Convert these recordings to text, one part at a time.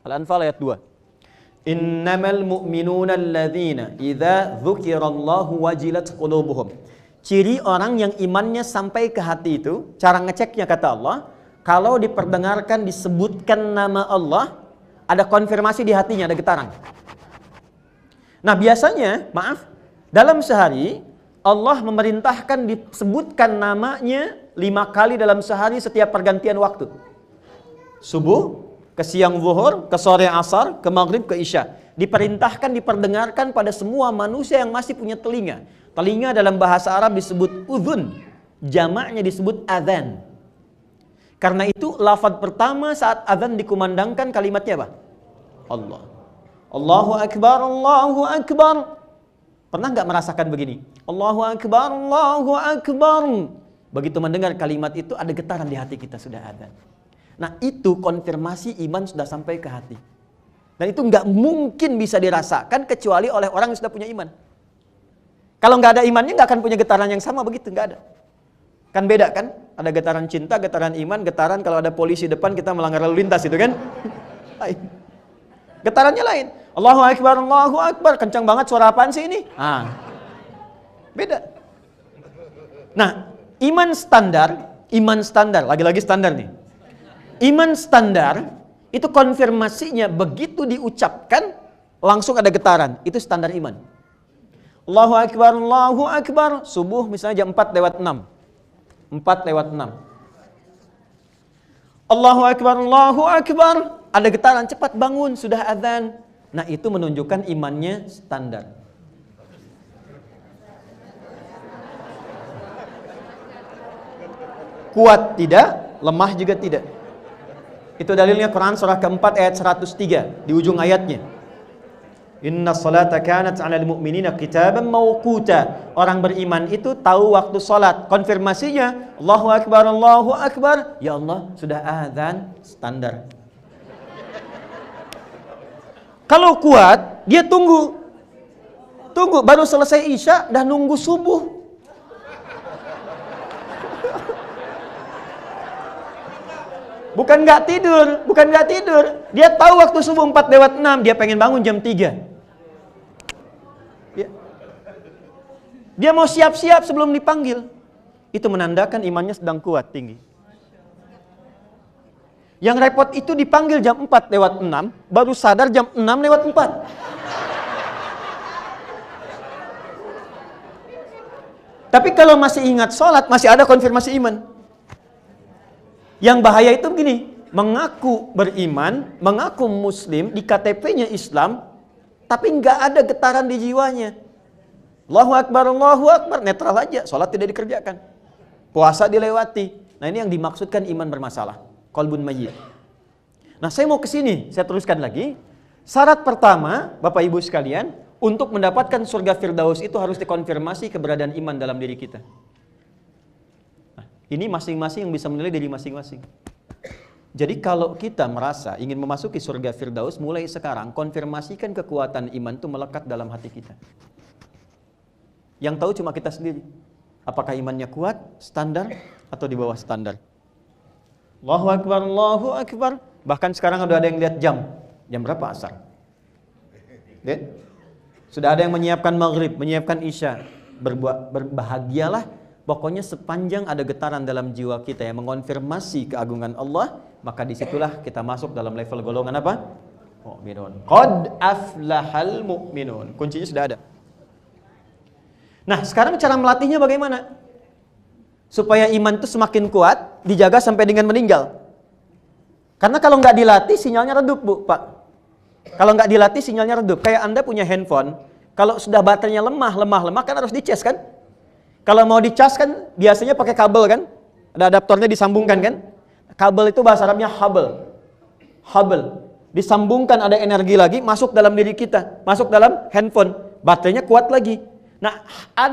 Al-Anfal ayat 2. Innamal mu'minuna alladzina idza dzukirallahu wajilat qulubuhum. Ciri orang yang imannya sampai ke hati itu, cara ngeceknya kata Allah, kalau diperdengarkan disebutkan nama Allah, ada konfirmasi di hatinya, ada getaran. Nah biasanya, maaf, dalam sehari Allah memerintahkan disebutkan namanya 5 kali dalam sehari setiap pergantian waktu. Subuh, ke siang zuhur, ke sore asar, ke maghrib, ke isya. Diperintahkan, diperdengarkan pada semua manusia yang masih punya telinga. Telinga dalam bahasa Arab disebut udhun, jamaknya disebut adzan. Karena itu lafaz pertama saat adzan dikumandangkan kalimatnya apa? Allah. Allahu Akbar, Allahu Akbar. Pernah nggak merasakan begini? Allahu Akbar, Allahu Akbar. Begitu mendengar kalimat itu ada getaran di hati kita, sudah adzan. Nah itu konfirmasi iman sudah sampai ke hati. Dan itu nggak mungkin bisa dirasakan kecuali oleh orang yang sudah punya iman. Kalau nggak ada imannya nggak akan punya getaran yang sama begitu, nggak ada. Kan beda kan? Ada getaran cinta, getaran iman, getaran kalau ada polisi depan kita melanggar lalu lintas itu kan? Getarannya lain. Allahu Akbar, Allahu Akbar. Kencang banget suara apaan sih ini? Beda. Nah, iman standar, lagi-lagi standar nih. Iman standar itu konfirmasinya begitu diucapkan langsung ada getaran. Itu standar iman. Allahu Akbar, Allahu Akbar. Subuh misalnya jam 4:06. 4:06. Allahu Akbar, Allahu Akbar. Ada getaran, cepat bangun, sudah adzan. Nah itu menunjukkan imannya standar. Kuat tidak, lemah juga tidak. Itu dalilnya Quran surah keempat ayat 103 di ujung ayatnya. Inna salata kanat 'alal mu'minina kitaban mawquta. Orang beriman itu tahu waktu salat. Konfirmasinya Allahu Akbar, Allahu Akbar. Ya Allah, sudah azan standar. Kalau kuat, dia tunggu baru selesai isya dah nunggu subuh. Bukan nggak tidur. Dia tahu waktu subuh 4:06, dia pengen bangun jam 3. Dia mau siap-siap sebelum dipanggil. Itu menandakan imannya sedang kuat, tinggi. Yang repot itu dipanggil jam 4:06, baru sadar jam 6:04. Tapi kalau masih ingat sholat, masih ada konfirmasi iman. Yang bahaya itu begini, mengaku beriman, mengaku muslim, di KTP-nya Islam, tapi nggak ada getaran di jiwanya. Allahu Akbar, netral aja, sholat tidak dikerjakan. Puasa dilewati. Nah ini yang dimaksudkan iman bermasalah. Qalbun mayyit. Nah saya mau ke sini, saya teruskan lagi. Syarat pertama, Bapak Ibu sekalian, untuk mendapatkan surga Firdaus itu harus dikonfirmasi keberadaan iman dalam diri kita. Nah, ini masing-masing yang bisa menilai diri masing-masing. Jadi kalau kita merasa ingin memasuki surga Firdaus, mulai sekarang konfirmasikan kekuatan iman itu melekat dalam hati kita. Yang tahu cuma kita sendiri. Apakah imannya kuat, standar, atau di bawah standar. Allahu Akbar, Allahu Akbar. Bahkan sekarang udah ada yang lihat jam. Jam berapa asar? Lihat. Sudah ada yang menyiapkan maghrib, menyiapkan isya. Berbahagialah. Pokoknya sepanjang ada getaran dalam jiwa kita yang mengonfirmasi keagungan Allah, maka disitulah kita masuk dalam level golongan apa? Mu'minun. Qad aflahal mu'minun. Kuncinya sudah ada. Nah sekarang cara melatihnya bagaimana? Supaya iman itu semakin kuat, dijaga sampai dengan meninggal. Karena kalau nggak dilatih sinyalnya redup, Bu, Pak. Kalau nggak dilatih sinyalnya redup. Kayak Anda punya handphone, kalau sudah baterainya lemah kan harus dicas kan? Kalau mau dicas kan biasanya pakai kabel kan? Ada adaptornya disambungkan kan? Kabel itu bahasa Arabnya habel. Disambungkan ada energi lagi masuk dalam diri kita, masuk dalam handphone. Baterainya kuat lagi. Nah,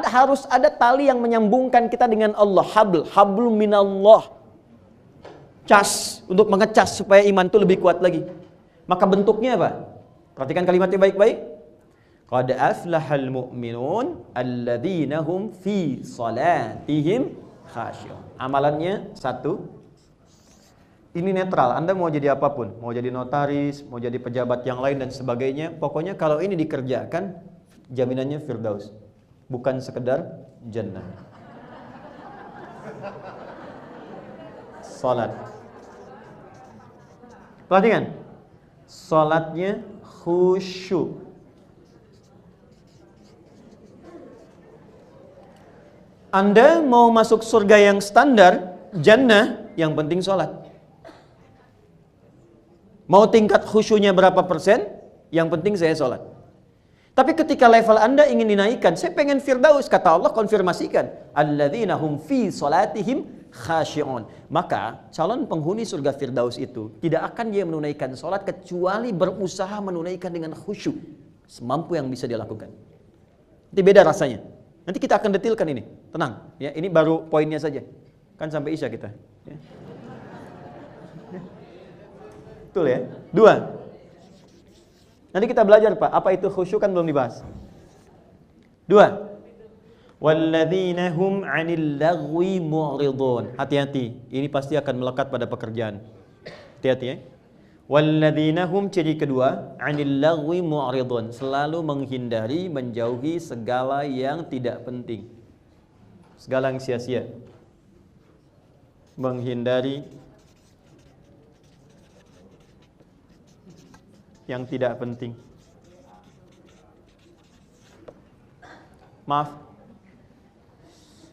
harus ada tali yang menyambungkan kita dengan Allah. Hablum minallah. Cas, untuk mengecas supaya iman itu lebih kuat lagi. Maka bentuknya apa? Perhatikan kalimatnya baik-baik. Qad aflahal mu'minun alladzina hum fi salatihim khasyun. Amalannya 1. Ini netral, Anda mau jadi apapun, mau jadi notaris, mau jadi pejabat yang lain dan sebagainya. Pokoknya kalau ini dikerjakan, jaminannya firdaus, bukan sekedar jannah. Salat, perhatikan, salatnya khusyuk. Anda mau masuk surga yang standar, jannah, yang penting salat. Mau tingkat khusyuknya berapa persen? Yang penting saya sholat. Tapi ketika level Anda ingin dinaikkan, saya pengen firdaus, kata Allah konfirmasikan, alladzina hum fi sholatihim khashi'un. Maka calon penghuni surga firdaus itu tidak akan dia menunaikan sholat kecuali berusaha menunaikan dengan khusyuk semampu yang bisa dia lakukan. Itu beda rasanya. Nanti kita akan detilkan ini. Tenang, ya, ini baru poinnya saja. Kan sampai Isya kita. Ya. Betul ya? 2. Nanti kita belajar Pak, apa itu khusyuk kan belum dibahas. 2. Walladzina hum 'anil lagwi mu'ridun. Hati-hati, ini pasti akan melekat pada pekerjaan. Hati-hati ya. Walladzina hum, ciri kedua, 'anil lagwi mu'ridun, selalu menghindari, menjauhi segala yang tidak penting. Segala yang sia-sia. Menghindari yang tidak penting. Maaf,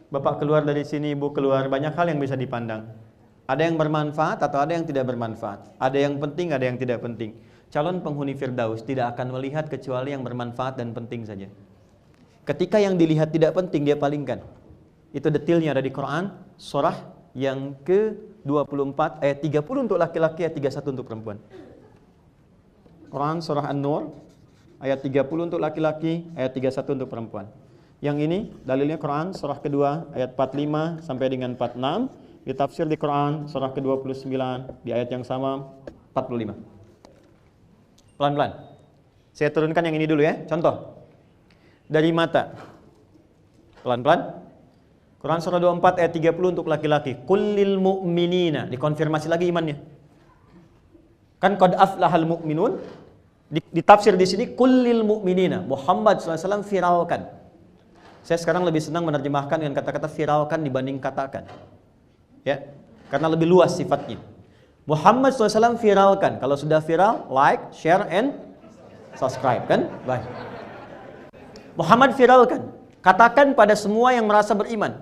Bapak keluar dari sini, Ibu keluar, banyak hal yang bisa dipandang. Ada yang bermanfaat atau ada yang tidak bermanfaat. Ada yang penting, ada yang tidak penting. Calon penghuni firdaus tidak akan melihat kecuali yang bermanfaat dan penting saja. Ketika yang dilihat tidak penting, dia palingkan. Itu detailnya ada di Quran, surah yang ke-24, ayat 30 untuk laki-laki, ayat 31 untuk perempuan. Quran surah An-Nur ayat 30 untuk laki-laki, ayat 31 untuk perempuan. Yang ini dalilnya Quran surah kedua ayat 45 sampai dengan 46, ditafsir di Quran surah ke-29 di ayat yang sama 45. Pelan-pelan. Saya turunkan yang ini dulu ya. Contoh. Dari mata. Pelan-pelan. Quran surah 24 ayat 30 untuk laki-laki. Kullil mu'minina, dikonfirmasi lagi imannya. Kan qad aflahal mu'minun. Ditafsir di sini kullil mu'minina, Muhammad SAW viralkan. Saya sekarang lebih senang menerjemahkan dengan kata-kata viralkan dibanding katakan. Ya, karena lebih luas sifatnya. Muhammad SAW viralkan. Kalau sudah viral, like, share, and subscribe kan? Baik. Muhammad viralkan. Katakan pada semua yang merasa beriman,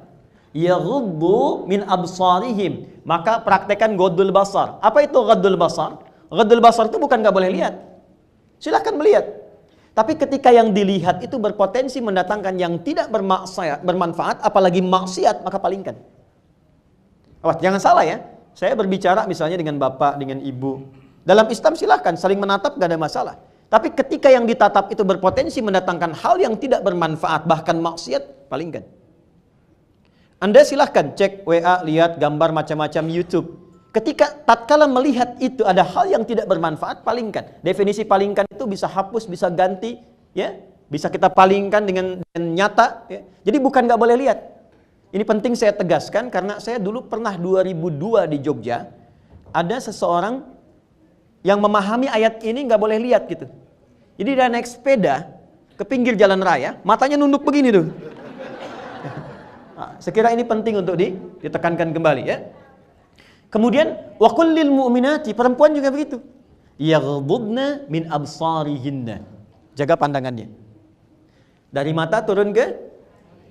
yaghuddu min absarihim, maka praktekkan ghaddul basar. Apa itu ghaddul basar? Ghaddul basar itu bukan nggak boleh lihat. Silahkan melihat. Tapi ketika yang dilihat itu berpotensi mendatangkan yang tidak bermanfaat, apalagi maksiat, maka palingkan. Awas, jangan salah ya. Saya berbicara misalnya dengan bapak, dengan ibu. Dalam Islam silahkan, saling menatap gak ada masalah. Tapi ketika yang ditatap itu berpotensi mendatangkan hal yang tidak bermanfaat, bahkan maksiat, palingkan. Anda silahkan cek WA, lihat gambar macam-macam YouTube. Ketika tatkala melihat itu ada hal yang tidak bermanfaat, palingkan. Definisi palingkan itu bisa hapus, bisa ganti, ya, bisa kita palingkan dengan nyata. Ya. Jadi bukan nggak boleh lihat. Ini penting saya tegaskan karena saya dulu pernah 2002 di Jogja, ada seseorang yang memahami ayat ini nggak boleh lihat gitu. Jadi dia naik sepeda ke pinggir jalan raya, matanya nunduk begini tuh. Nah, sekira ini penting untuk ditekankan kembali ya. Kemudian wa kullil mu'minati, perempuan juga begitu. Yaghdudna min absarihinna. Jaga pandangannya. Dari mata turun ke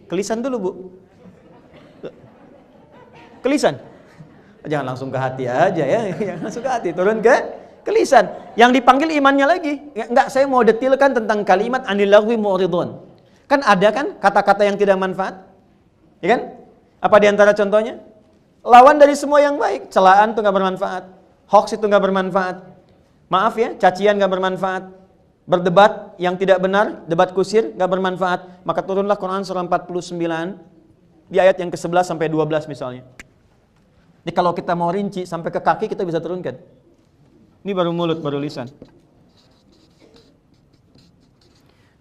kelisan dulu, Bu. Kelisan. Jangan langsung ke hati aja ya, jangan langsung ke hati, turun ke kelisan. Yang dipanggil imannya lagi. Enggak, saya mau detilkan tentang kalimat anil lagwi mu'ridun. Kan ada kan kata-kata yang tidak manfaat? Ya kan? Apa di antara contohnya? Lawan dari semua yang baik. Celaan itu gak bermanfaat. Hoax itu gak bermanfaat. Maaf ya, cacian gak bermanfaat. Berdebat yang tidak benar, debat kusir gak bermanfaat. Maka turunlah Quran surah 49 di ayat yang ke-11 sampai 12 misalnya. Ini kalau kita mau rinci sampai ke kaki kita bisa turunkan. Ini baru mulut, baru lisan.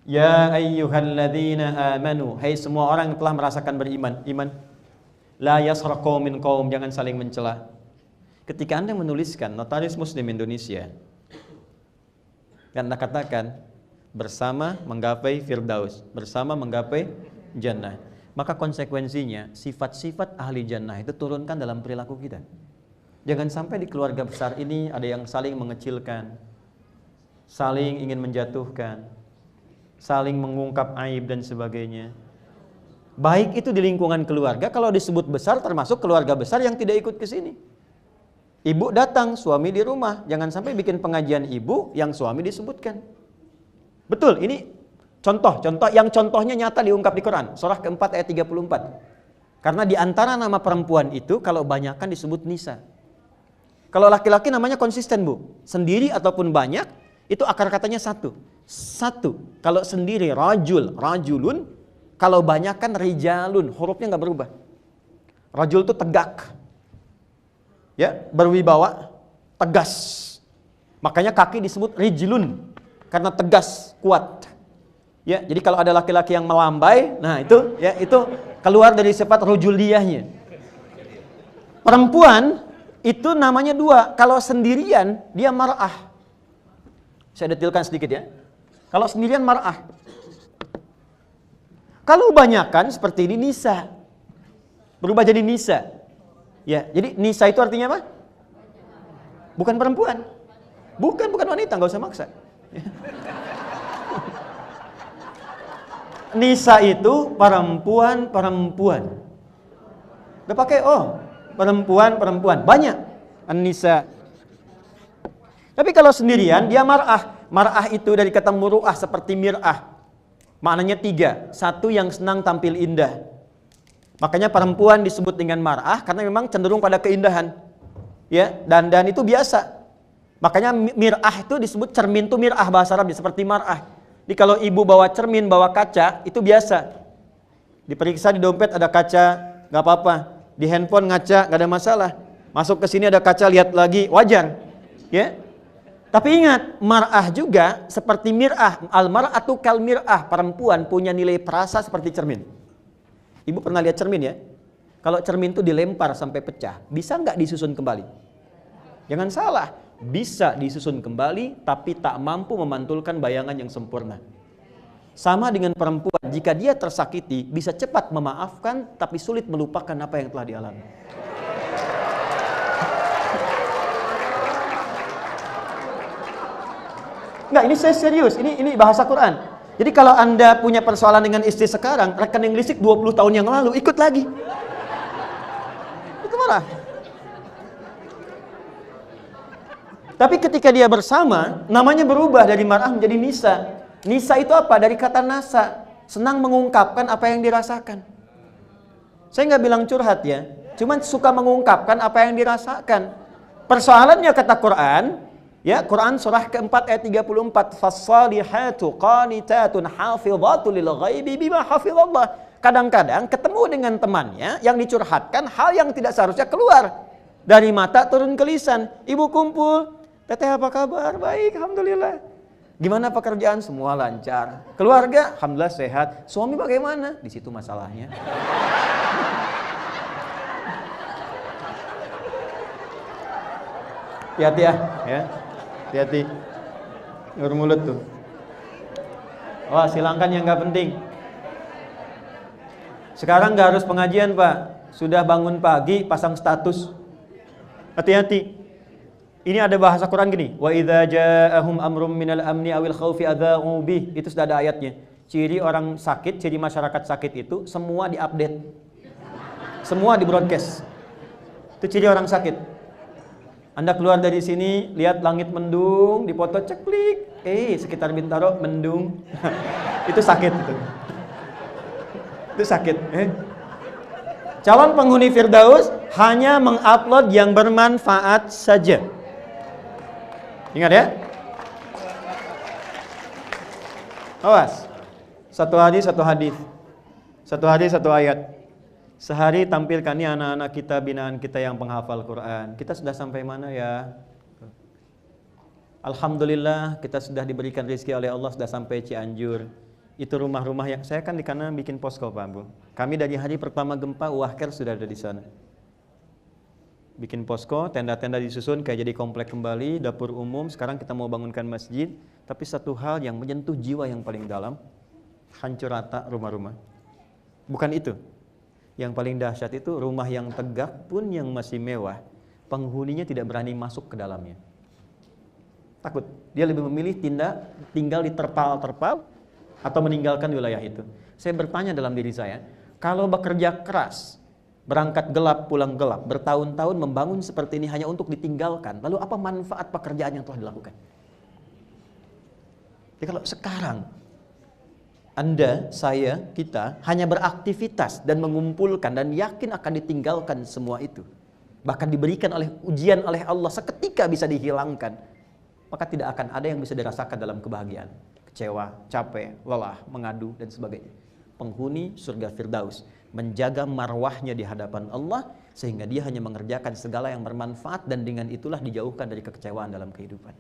Ya ayyuhalladzina amanu, hai semua orang yang telah merasakan beriman. Iman. La yasra qaumin qaum, jangan saling mencela. Ketika Anda menuliskan Notaris Muslim Indonesia, Anda katakan bersama menggapai Firdaus, bersama menggapai Jannah, maka konsekuensinya sifat-sifat ahli Jannah itu turunkan dalam perilaku kita. Jangan sampai di keluarga besar ini ada yang saling mengecilkan, saling ingin menjatuhkan, saling mengungkap aib dan sebagainya. Baik itu di lingkungan keluarga, kalau disebut besar termasuk keluarga besar yang tidak ikut ke sini. Ibu datang, suami di rumah, jangan sampai bikin pengajian ibu yang suami disebutkan. Betul, ini contoh yang contohnya nyata diungkap di Quran, surah keempat ayat 34. Karena di antara nama perempuan itu kalau banyakan disebut nisa. Kalau laki-laki namanya konsisten, Bu. Sendiri ataupun banyak, itu akar katanya satu. Satu. Kalau sendiri rajulun. Kalau banyakan rijalun, hurufnya nggak berubah. Rajul itu tegak. Ya, berwibawa, tegas. Makanya kaki disebut rijlun karena tegas, kuat. Ya, jadi kalau ada laki-laki yang melambai, nah itu keluar dari sifat rujuliyahnya. Perempuan itu namanya dua. Kalau sendirian dia mar'ah. Saya detilkan sedikit ya. Kalau sendirian mar'ah. Kalau banyakan seperti ini nisa. Berubah jadi nisa. Ya, jadi nisa itu artinya apa? Bukan perempuan. Bukan wanita, enggak usah maksa. Nisa itu perempuan. Udah pakai perempuan. Banyak an-nisa. Tapi kalau sendirian dia mar'ah. Mar'ah itu dari kata muru'ah seperti mir'ah. Maknanya tiga. Satu, yang senang tampil indah. Makanya perempuan disebut dengan mar'ah karena memang cenderung pada keindahan. Ya, dan itu biasa. Makanya mir'ah itu disebut cermin itu mir'ah bahasa Arab seperti mar'ah. Jadi kalau ibu bawa cermin, bawa kaca itu biasa. Diperiksa di dompet ada kaca, nggak apa-apa. Di handphone ngaca, nggak ada masalah. Masuk ke sini ada kaca, lihat lagi, wajar. Ya. Tapi ingat, mar'ah juga seperti mir'ah. Al-mar'atu kal mir'ah. Perempuan punya nilai perasa seperti cermin. Ibu pernah lihat cermin ya? Kalau cermin itu dilempar sampai pecah, bisa nggak disusun kembali? Jangan salah, bisa disusun kembali, tapi tak mampu memantulkan bayangan yang sempurna. Sama dengan perempuan, jika dia tersakiti, bisa cepat memaafkan, tapi sulit melupakan apa yang telah dialami. Enggak, ini saya serius, ini bahasa Quran. Jadi kalau Anda punya persoalan dengan istri sekarang, rekening listrik 20 tahun yang lalu, ikut lagi. Itu marah. Tapi ketika dia bersama, namanya berubah dari mar'ah menjadi nisa. Nisa itu apa? Dari kata nasa, senang mengungkapkan apa yang dirasakan. Saya nggak bilang curhat ya, cuman suka mengungkapkan apa yang dirasakan. Persoalannya kata Quran, ya, Quran surah keempat ayat 34, "Fas-salihatu qanitatun hafizatun lil ghaibi bima hafizallah." Kadang-kadang ketemu dengan temannya yang dicurhatkan hal yang tidak seharusnya keluar dari mata turun ke lisan. Ibu kumpul, "Teteh apa kabar?" "Baik, alhamdulillah." "Gimana pekerjaan?" "Semua lancar." "Keluarga?" "Alhamdulillah sehat." "Suami bagaimana?" Di situ masalahnya. Hati-hati ya. Hati-hati. Ngurus mulut tuh. Wah, silangkan yang nggak penting. Sekarang nggak harus pengajian, Pak. Sudah bangun pagi, pasang status. Hati-hati. Ini ada bahasa Quran gini. Wa idza ja'ahum amrum minal amni awil khaufi adza'u bih. Itu sudah ada ayatnya. Ciri orang sakit, ciri masyarakat sakit itu semua diupdate. Semua di broadcast. Itu ciri orang sakit. Anda keluar dari sini, lihat langit mendung, dipoto ceklik. Sekitar Bintaro mendung. Itu sakit itu. Itu sakit. Calon penghuni Firdaus hanya mengupload yang bermanfaat saja. Ingat ya. Awas. Satu hadis, satu hadis. Satu hadis, satu ayat. Sehari tampilkan nih anak-anak kita, binaan kita yang penghafal Quran. Kita sudah sampai mana ya? Alhamdulillah kita sudah diberikan rezeki oleh Allah, sudah sampai Cianjur. Itu rumah-rumah yang saya kan di kanan bikin posko, Pak Bu. Kami dari hari pertama gempa Wahker sudah ada di sana. bikin posko, tenda-tenda disusun kayak jadi komplek kembali, dapur umum, sekarang kita mau bangunkan masjid, tapi satu hal yang menyentuh jiwa yang paling dalam, hancur rata rumah-rumah. Bukan itu. Yang paling dahsyat itu rumah yang tegak pun yang masih mewah, penghuninya tidak berani masuk ke dalamnya. Takut. Dia lebih memilih tinggal di terpal-terpal atau meninggalkan wilayah itu. Saya bertanya dalam diri saya, kalau bekerja keras, berangkat gelap, pulang gelap, bertahun-tahun membangun seperti ini hanya untuk ditinggalkan, lalu apa manfaat pekerjaan yang telah dilakukan? Jadi kalau sekarang Anda, saya, kita hanya beraktivitas dan mengumpulkan dan yakin akan ditinggalkan semua itu, bahkan diberikan oleh ujian oleh Allah seketika bisa dihilangkan, maka tidak akan ada yang bisa dirasakan dalam kebahagiaan. Kecewa, capek, lelah, mengadu dan sebagainya. Penghuni surga Firdaus menjaga marwahnya di hadapan Allah sehingga dia hanya mengerjakan segala yang bermanfaat dan dengan itulah dijauhkan dari kekecewaan dalam kehidupan.